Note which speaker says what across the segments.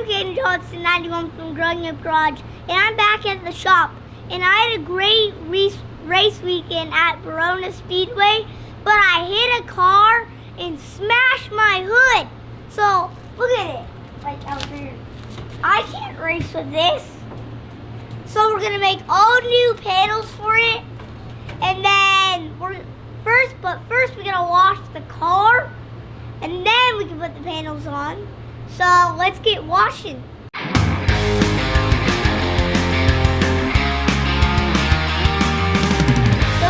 Speaker 1: Caden Johnson, 91 from Growing Up Garage, and I'm back at the shop. And I had a great race weekend at Barona Speedway, but I hit a car and smashed my hood. So look at it, like out here. I can't race with this. So we're gonna make all new panels for it, and then first we're gonna wash the car, and then we can put the panels on. So let's get washing. So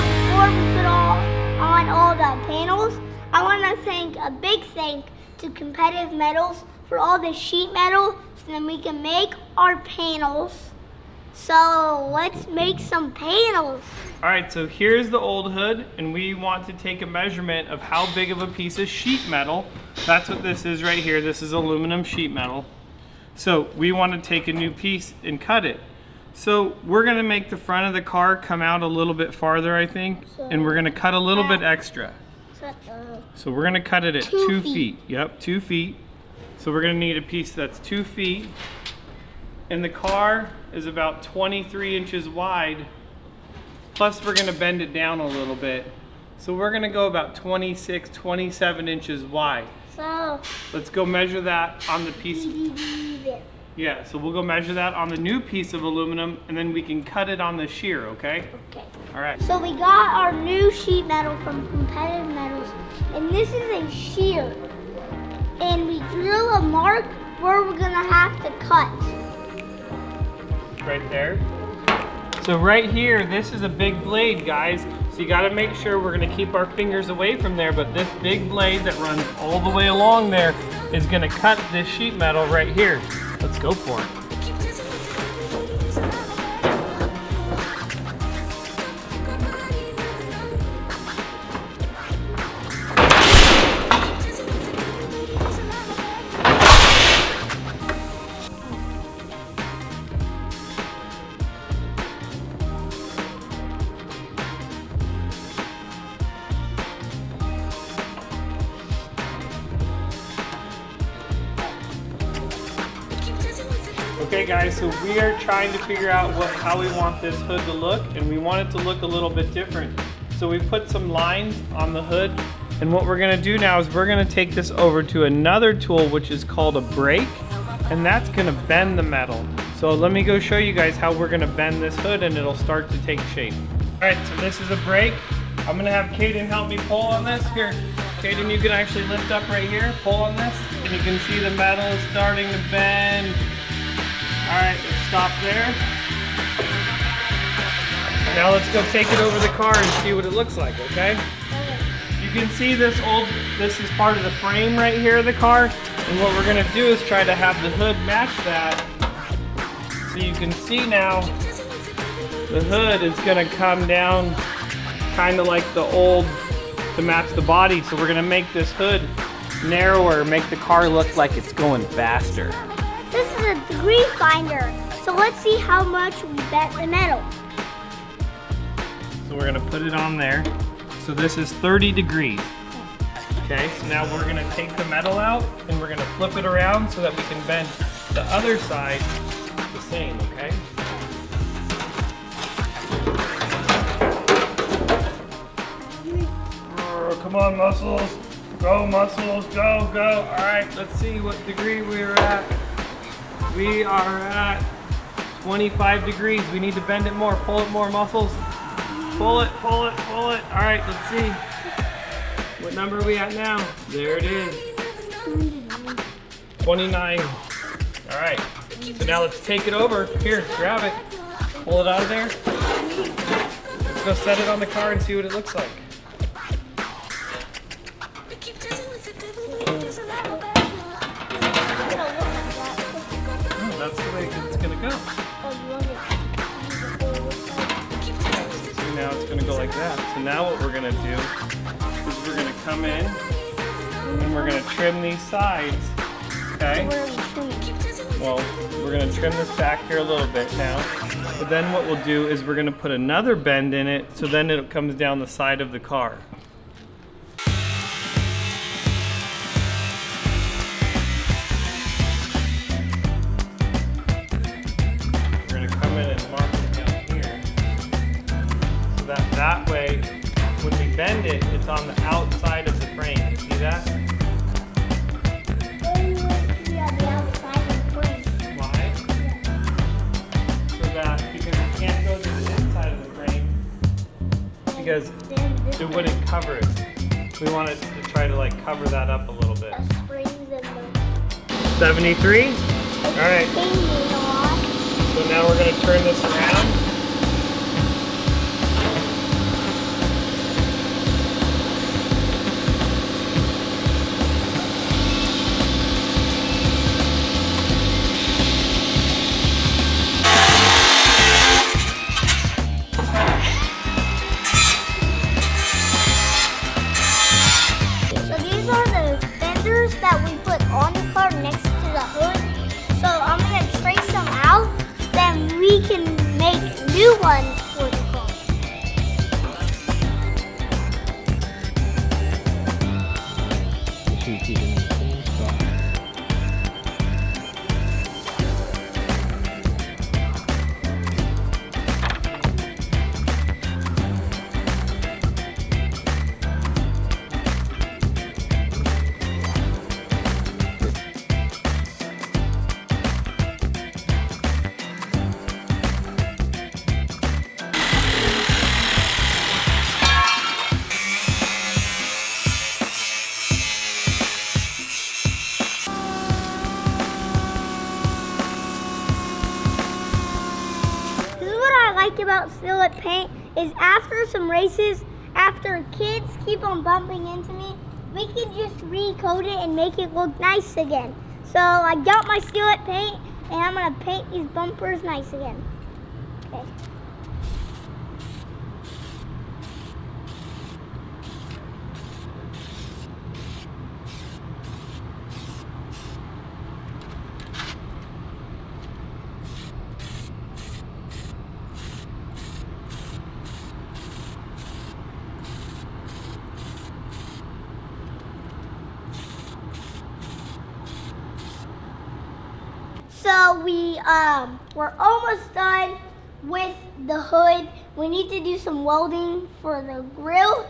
Speaker 1: before we put on all the panels, I want to thank a big thank to Competitive Metals for all the sheet metal, so then we can make our panels. So let's make some panels.
Speaker 2: All right, so here's the old hood, and we want to take a measurement of how big of a piece of sheet metal. That's what this is right here. This is aluminum sheet metal. So we want to take a new piece and cut it. So we're gonna make the front of the car come out a little bit farther, I think, and we're gonna cut a little bit extra. So we're gonna cut it at 2 feet. Yep, 2 feet. So we're gonna need a piece that's 2 feet. And the car is about 23 inches wide. Plus we're gonna bend it down a little bit. So we're gonna go about 26, 27 inches wide.
Speaker 1: So
Speaker 2: let's go measure that on the piece. Yeah, so we'll go measure that on the new piece of aluminum, and then we can cut it on the shear, okay?
Speaker 1: Okay.
Speaker 2: All right.
Speaker 1: So we got our new sheet metal from Competitive Metals, and this is a shear. And we drill a mark where we're gonna have to cut.
Speaker 2: Right there. So right here, this is a big blade, guys. So you gotta make sure we're gonna keep our fingers away from there, but this big blade that runs all the way along there is gonna cut this sheet metal right here. Let's go for it. Okay guys, so we are trying to figure out how we want this hood to look, and we want it to look a little bit different. So we put some lines on the hood, and what we're gonna do now is we're gonna take this over to another tool which is called a brake, and that's gonna bend the metal. So let me go show you guys how we're gonna bend this hood and it'll start to take shape. All right, so this is a brake. I'm gonna have Caden help me pull on this. Here, Caden, you can actually lift up right here, pull on this, and you can see the metal is starting to bend. All right, let's stop there. Now let's go take it over the car and see what it looks like, okay? You can see this is part of the frame right here of the car. And what we're gonna do is try to have the hood match that. So you can see now, the hood is gonna come down kind of like the old to match the body. So we're gonna make this hood narrower, make the car look like it's going faster.
Speaker 1: This is a degree finder, so let's see how much we bent the metal.
Speaker 2: So we're gonna put it on there. So this is 30 degrees. Okay, so now we're gonna take the metal out and we're gonna flip it around so that we can bend the other side the same, okay? Come on, muscles. Go, muscles, go, go. All right, let's see what degree we're at. We are at 25 degrees. We need to bend it more. Pull it more, muscles. Pull it, pull it, pull it. All right, let's see. What number are we at now? There it is. 29. All right. So now let's take it over. Here, grab it. Pull it out of there. Let's go set it on the car and see what it looks like. That's the way it's gonna go. See, now it's gonna go like that. So now what we're gonna do is we're gonna come in and we're gonna trim these sides. Okay? Well, we're gonna trim this back here a little bit now. But then what we'll do is we're gonna put another bend in it, so then it comes down the side of the car. it's on the outside of the frame. See that?
Speaker 1: Yeah, the outside of the frame.
Speaker 2: Why? So that, because it can't go to the inside of the frame, because it wouldn't cover it. We want it to try to like cover that up a little bit.
Speaker 1: The springs and the
Speaker 2: 73? All right. So now we're going to turn this around.
Speaker 1: So these are the fenders that we put on the car next to the hood. So I'm going to trace them out, then we can make new ones for the car. Like about Silhouette paint is after some races, after kids keep on bumping into me, we can just recoat it and make it look nice again. So I got my Silhouette paint and I'm gonna paint these bumpers nice again. Okay. So we're almost done with the hood. We need to do some welding for the grill,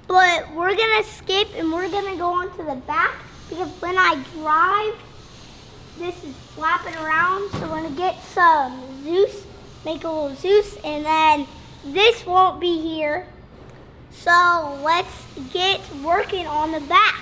Speaker 1: but we're gonna skip and we're gonna go on to the back because when I drive, this is flapping around. So we're gonna get some Zeus, make a little Zeus, and then this won't be here. So let's get working on the back.